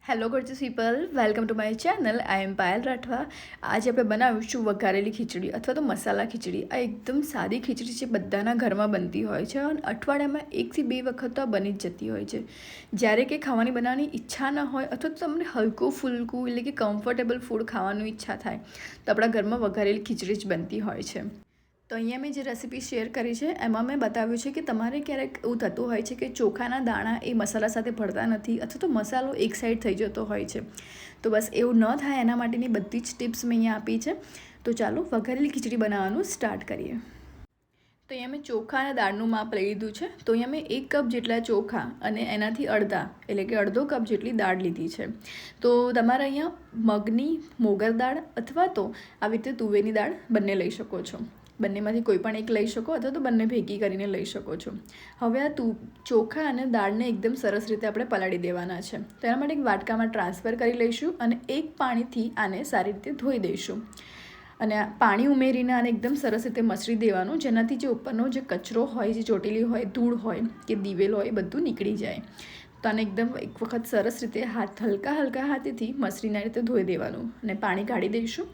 Hello gorgeous people, welcome to my channel. I am Payal Rathwa. આજે આપણે બનાવીશું વઘારેલી ખીચડી અથવા તો મસાલા ખીચડી. આ એકદમ સાદી ખીચડી છે, બધાના ઘરમાં બનતી હોય છે અને અઠવાડિયામાં 1 થી 2 વખત તો આ બની જ જતી હોય છે. જ્યારે કે ખાવાની બનાવવાની ઈચ્છા ન હોય અથવા તો તમને હલકું ફૂલકું એટલે કે કમ્ફર્ટેબલ ફૂડ ખાવાની ઈચ્છા થાય તો આપણા ઘરમાં વઘારેલી ખીચડી જ બનતી હોય છે. તો અહીંયા મેં જે રેસીપી શેર કરી છે એમાં મેં બતાવ્યું છે કે તમારે ક્યારેક એવું થતું હોય છે કે ચોખાના દાણા એ મસાલા સાથે ભળતા નથી અથવા તો મસાલો એક સાઈડ થઈ જતો હોય છે. તો બસ એવું ન થાય એના માટેની બધી જ ટિપ્સ મેં અહીંયા આપી છે. તો ચાલો વઘારેલી ખીચડી બનાવવાનું સ્ટાર્ટ કરીએ. તો અહીંયા મેં ચોખા અને દાળનું માપ લઈ લીધું છે. તો અહીંયા મેં 1 કપ જેટલા ચોખા અને એનાથી અડધા એટલે કે અડધો કપ જેટલી દાળ લીધી છે. તો તમારે અહીંયા મગની મોગર દાળ અથવા તો આવી રીતે તુવેરની દાળ બંને લઈ શકો છો. બંનેમાંથી કોઈ પણ એક લઈ શકો અથવા તો બંને ભેગી કરીને લઈ શકો છો. હવે આ ચોખા અને દાળને એકદમ સરસ રીતે આપણે પલાળી દેવાના છે. તો એના માટે એક વાટકામાં ટ્રાન્સફર કરી લઈશું અને એક પાણીથી આને સારી રીતે ધોઈ દઈશું. અને પાણી ઉમેરીને આને એકદમ સરસ રીતે મસળી દેવાનું, જેનાથી જે ઉપરનો જે કચરો હોય, જે ચોટેલી હોય, ધૂળ હોય કે દિવેલ હોય, બધું નીકળી જાય. તો આને એકદમ એક વખત સરસ રીતે હલકા હાથેથી મસળીને રીતે ધોઈ દેવાનું અને પાણી કાઢી દઈશું.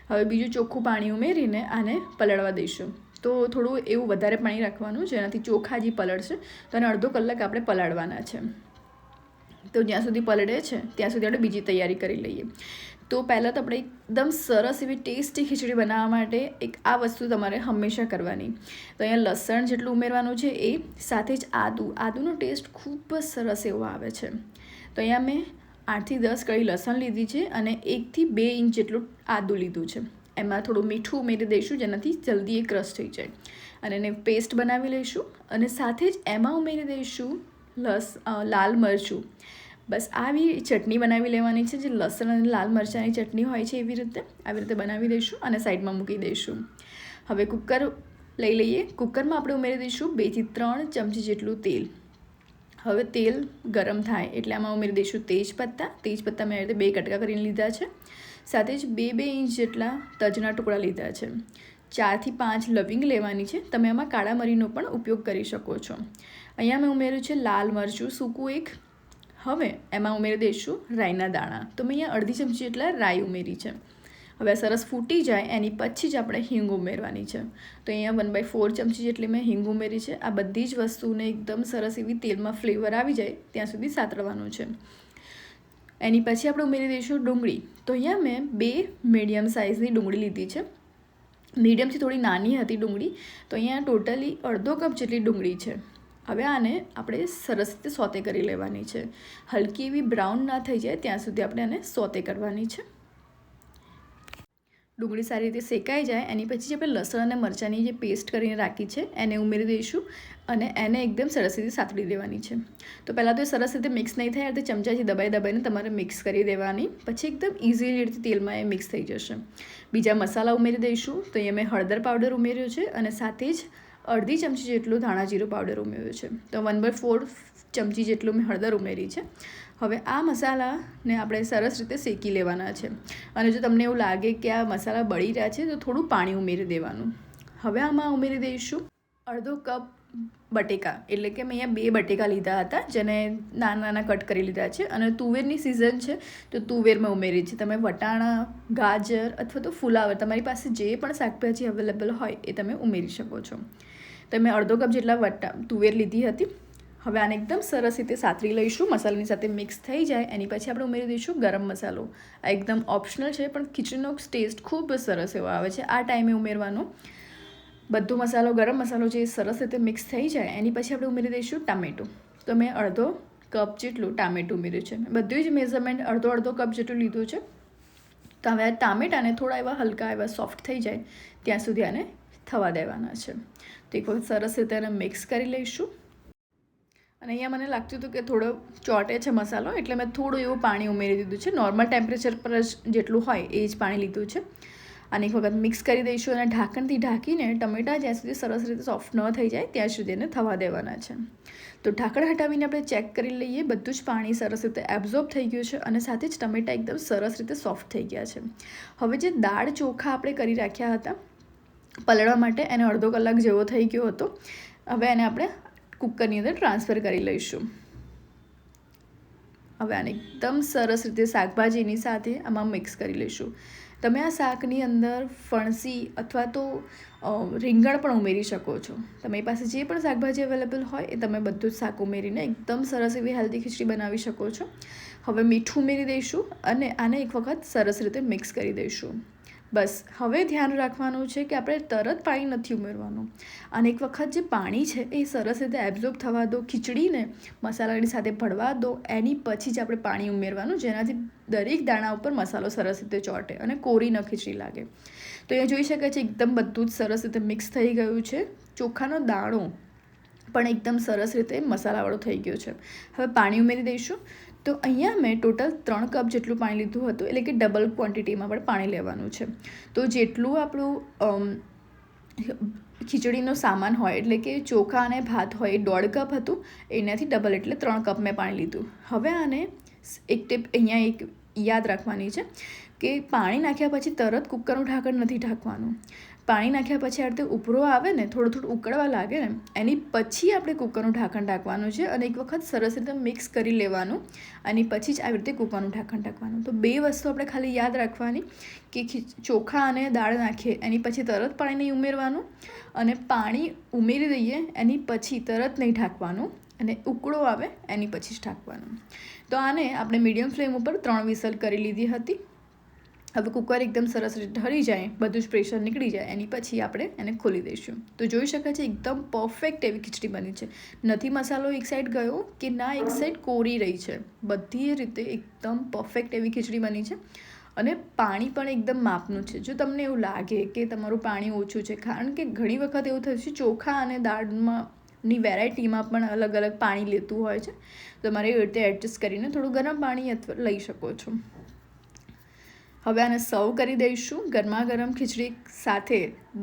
હવે બીજું ચોખ્ખું પાણી ઉમેરીને આને પલાળવા દઈશું. તો થોડું એવું વધારે પાણી રાખવાનું જેનાથી ચોખા જે પલળશે. તો આને અડધો કલાક આપણે પલાળવાના છે. તો જ્યાં સુધી પલળે છે ત્યાં સુધી આપણે બીજી તૈયારી કરી લઈએ. તો પહેલાં તો આપણે એકદમ સરસ એવી ટેસ્ટી ખીચડી બનાવવા માટે આ વસ્તુ તમારે હંમેશા કરવાની. તો અહીંયા લસણ જેટલું ઉમેરવાનું છે એ, સાથે જ આદુનો ટેસ્ટ ખૂબ જ સરસ એવો આવે છે. તો અહીંયા મેં 8 થી 10 કળી લસણ લીધી છે અને 1 થી 2 ઇંચ જેટલું આદું લીધું છે. એમાં થોડું મીઠું ઉમેરી દઈશું જેનાથી જલ્દી એ ક્રશ થઈ જાય અને એને પેસ્ટ બનાવી લઈશું. અને સાથે જ એમાં ઉમેરી દઈશું લાલ મરચું. બસ આવી ચટણી બનાવી લેવાની છે, જે લસણ અને લાલ મરચાંની ચટણી હોય છે આવી રીતે બનાવી દઈશું અને સાઈડમાં મૂકી દઈશું. હવે કુકર લઈ લઈએ. કુકરમાં આપણે ઉમેરી દઈશું 2 થી 3 ચમચી જેટલું તેલ. હવે તેલ ગરમ થાય એટલે આમાં ઉમેરી દઈશું તેજપત્તા મેં આ રીતે 2 કટકા કરીને લીધા છે. સાથે જ 2 ઇંચ જેટલા તજના ટુકડા લીધા છે. 4 થી 5 લવિંગ લેવાની છે. તમે આમાં કાળા મરીનો પણ ઉપયોગ કરી શકો છો. અહીંયા મેં ઉમેર્યું છે લાલ મરચું સૂકું 1. હવે એમાં ઉમેરી દઈશું રાઈના દાણા. તો મેં અહીંયા અડધી ચમચી જેટલા રાઈ ઉમેરી છે. હવે સરસ ફૂટી જાય એની પછી જ આપણે હિંગ ઉમેરવાની છે. તો અહીંયા 1/4 ચમચી જેટલી મેં હિંગ ઉમેરી છે. આ બધી જ વસ્તુને એકદમ સરસ એવી તેલમાં ફ્લેવર આવી જાય ત્યાં સુધી સાતળવાનું છે. એની પછી આપણે ઉમેરી દઈશું ડુંગળી. તો અહીંયા મેં 2 મીડિયમ સાઇઝની ડુંગળી લીધી છે. મીડિયમથી થોડી નાની હતી ડુંગળી. તો અહીંયા ટોટલી અડધો કપ જેટલી ડુંગળી છે. હવે આને આપણે સરસ રીતે સોતે કરી લેવાની છે. હલકી એવી બ્રાઉન ના થઈ જાય ત્યાં સુધી આપણે આને સોતે કરવાની છે. ડુંગળી સારી રીતે શેકાઈ જાય એની પછી જે આપણે લસણ અને મરચાંની જે પેસ્ટ કરીને રાખી છે એને ઉમેરી દઈશું અને એને એકદમ સરસ રીતે સાતળી દેવાની છે. તો પહેલાં તો એ સરસ રીતે મિક્સ નહીં થાય એટલે ચમચાથી દબાઈને તમારે મિક્સ કરી દેવાની. પછી એકદમ ઇઝીલી રીતે તેલમાં એ મિક્સ થઈ જશે. બીજા મસાલા ઉમેરી દઈશું. તો અહીંયા મેં હળદર પાવડર ઉમેર્યો છે અને સાથે જ અડધી ચમચી જેટલું ધાણા જીરું પાવડર ઉમેર્યું છે. તો 1/4 ચમચી જેટલું મેં હળદર ઉમેરી છે. હવે આ મસાલાને આપણે સરસ રીતે શેકી લેવાના છે. અને જો તમને એવું લાગે કે આ મસાલા બળી રહ્યા છે તો થોડું પાણી ઉમેરી દેવાનું. હવે આમાં ઉમેરી દઈશું અડધો કપ બટેકા. એટલે કે મેં અહીંયા 2 બટેકા લીધા હતા જેને નાના કટ કરી લીધા છે. અને તુવેરની સિઝન છે તો તુવેર મેં ઉમેરી છે. તમે વટાણા, ગાજર અથવા તો ફુલાવર તમારી પાસે જે પણ શાકભાજી અવેલેબલ હોય એ તમે ઉમેરી શકો છો. તો મેં અડધો કપ જેટલા તુવેર લીધી હતી. હવે આને એકદમ સરસ રીતે સાતરી લઈશું. મસાલાની સાથે મિક્સ થઈ જાય એની પછી આપણે ઉમેરી દઈશું ગરમ મસાલો. આ એકદમ ઓપ્શનલ છે પણ ખીચડીનો ટેસ્ટ ખૂબ જ સરસ એવો આવે છે. આ ટાઈમે ઉમેરવાનો બધો મસાલો, ગરમ મસાલો જે સરસ રીતે મિક્સ થઈ જાય એની પછી આપણે ઉમેરી દઈશું ટામેટું. તો મેં અડધો કપ જેટલું ટામેટું ઉમેર્યું છે. બધું જ મેઝરમેન્ટ અડધો કપ જેટલું લીધું છે. તો હવે આ ટામેટાને થોડા એવા હલકા એવા સોફ્ટ થઈ જાય ત્યાં સુધી આને થવા દેવાના છે. તો એક વખત સરસ રીતે એને મિક્સ કરી લઈશું. અને અહીંયા મને લાગતું હતું કે થોડો ચોટે છે મસાલો એટલે મેં થોડું એવું પાણી ઉમેરી દીધું છે. નોર્મલ ટેમ્પરેચર પર જ જેટલું હોય એ જ પાણી લીધું છે. અને એક વખત મિક્સ કરી દઈશું અને ઢાંકણથી ઢાંકીને ટમેટાં જ્યાં સુધી સરસ રીતે સોફ્ટ ન થઈ જાય ત્યાં સુધી એને થવા દેવાના છે. તો ઢાંકણ હટાવીને આપણે ચેક કરી લઈએ. બધું જ પાણી સરસ રીતે એબ્ઝોર્બ થઈ ગયું છે અને સાથે જ ટમેટાં એકદમ સરસ રીતે સોફ્ટ થઈ ગયા છે. હવે જે દાળ ચોખા આપણે કરી રાખ્યા હતા પલળવા માટે એને અડધો કલાક જેવો થઈ ગયો હતો. હવે એને આપણે કુકરની અંદર ટ્રાન્સફર કરી લઈશું. હવે આને એકદમ સરસ રીતે શાકભાજીની સાથે આમાં મિક્સ કરી લઈશું. તમે આ શાકની અંદર ફણસી અથવા તો રીંગણ પણ ઉમેરી શકો છો. તમારી પાસે જે પણ શાકભાજી અવેલેબલ હોય એ તમે બધું જ શાક ઉમેરીને એકદમ સરસ એવી હેલ્ધી ખીચડી બનાવી શકો છો. હવે મીઠું ઉમેરી દઈશું અને આને એક વખત સરસ રીતે મિક્સ કરી દઈશું. બસ હવે ધ્યાન રાખવાનું છે કે આપણે તરત પાણી નથી ઉમેરવાનું. અને એક વખત જે પાણી છે એ સરસ રીતે એબ્ઝોર્બ થવા દો, ખીચડીને મસાલાની સાથે ભળવા દો, એની પછી જ આપણે પાણી ઉમેરવાનું, જેનાથી દરેક દાણા ઉપર મસાલો સરસ રીતે ચોંટે અને કોરી ન ખીચડી લાગે. તો અહીંયા જોઈ શકાય છે એકદમ બધું જ સરસ રીતે મિક્સ થઈ ગયું છે. ચોખાનો દાણો પણ એકદમ સરસ રીતે મસાલાવાળો થઈ ગયો છે. હવે પાણી ઉમેરી દઈશું. તો અહીંયા મેં ટોટલ 3 કપ જેટલું પાણી લીધું હતું, એટલે કે ડબલ ક્વોન્ટિટીમાં પણ પાણી લેવાનું છે. તો જેટલું આપણું ખીચડીનો સામાન હોય, એટલે કે ચોખા અને ભાત હોય, એ 1.5 કપ હતું, એનાથી ડબલ એટલે 3 કપ મેં પાણી લીધું. હવે આને એક ટીપ અહીંયા એક યાદ રાખવાની છે કે પાણી નાખ્યા પછી તરત કુકરનું ઢાંકણ નથી ઢાંકવાનું. પાણી નાખ્યા પછી આ રીતે ઉપરો આવે ને, થોડું ઉકળવા લાગે ને, એની પછી આપણે કુકરનું ઢાંકણ ઢાંકવાનું છે અને એક વખત સરસ રીતે મિક્સ કરી લેવાનું. અને પછી જ આવી રીતે કુકરનું ઢાંકણ ઢાંકવાનું. તો 2 વસ્તુ આપણે ખાલી યાદ રાખવાની કે ચોખા અને દાળ નાખીએ એની પછી તરત પાણી નહીં ઉમેરવાનું, અને પાણી ઉમેરી દઈએ એની પછી તરત નહીં ઢાંકવાનું, અને ઉકળો આવે એની પછી જ ઢાંકવાનું. તો આને આપણે મીડિયમ ફ્લેમ ઉપર 3 વિસલ કરી લીધી હતી. હવે કુકર એકદમ સરસ રીતે ઠરી જાય, બધું જ પ્રેશર નીકળી જાય, એની પછી આપણે એને ખોલી દઈશું. તો જોઈ શકાય છે એકદમ પરફેક્ટ એવી ખીચડી બની છે. નથી મસાલો એક સાઈડ ગયો કે ના એક સાઈડ કોરી રહી છે, બધી રીતે એકદમ પરફેક્ટ એવી ખીચડી બની છે. અને પાણી પણ એકદમ માપનું છે. જો તમને એવું લાગે કે તમારું પાણી ઓછું છે, કારણ કે ઘણી વખત એવું થયું છે ચોખા અને દાળની વેરાયટીમાં પણ અલગ અલગ પાણી લેતું હોય છે, તમારે એવી રીતે એડજસ્ટ કરીને થોડું ગરમ પાણી અથવા લઈ શકો છો. હવે આને સર્વ કરી દઈશું ગરમા ગરમ ખીચડી સાથે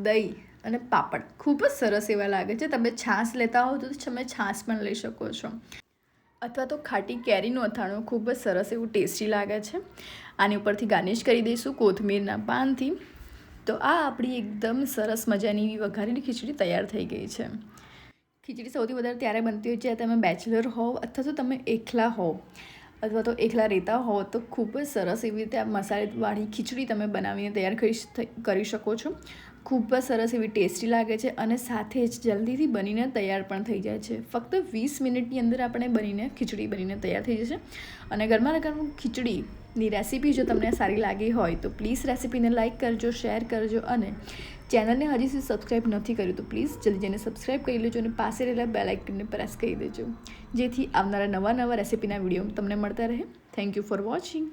દહીં અને પાપડ. ખૂબ જ સરસ એવા લાગે છે. તમે છાશ લેતા હોવ તો તમે છાશ પણ લઈ શકો છો, અથવા તો ખાટી કેરીનું અથાણું ખૂબ જ સરસ એવું ટેસ્ટી લાગે છે. આની ઉપરથી ગાર્નિશ કરી દઈશું કોથમીરના પાનથી. તો આ આપણી એકદમ સરસ મજાની વઘારેલી ખીચડી તૈયાર થઈ ગઈ છે. ખીચડી સૌથી વધારે ત્યારે બનતી હોય જ્યારે તમે બેચલર હોવ અથવા તો તમે એકલા હોવ, અથવા તો એકલા રહેતા હો, તો ખૂબ જ સરસ એવી રીતે આ મસાલેવાળી ખીચડી તમે બનાવીને તૈયાર કરી શકો છો. ખૂબ જ સરસ એવી ટેસ્ટી લાગે છે અને સાથે જ જલ્દીથી બનીને તૈયાર પણ થઈ જાય છે. ફક્ત 20 મિનિટની અંદર આપણે ખીચડી બનીને તૈયાર થઈ જશે. અને ગરમા ગરમ ખીચડીની રેસીપી જો તમને સારી લાગી હોય તો પ્લીઝ રેસીપીને લાઇક કરજો, શેર કરજો, અને ચેનલને હજી સુધી સબસ્ક્રાઈબ નથી કર્યું તો પ્લીઝ જલ્દી જઈને સબસ્ક્રાઈબ કરી લેજો અને પાસે રહેલા બેલ આઇકનને પ્રેસ કરી દેજો, જેથી આવનારા નવા રેસીપીના વિડીયો તમને મળતા રહે. Thank you for watching.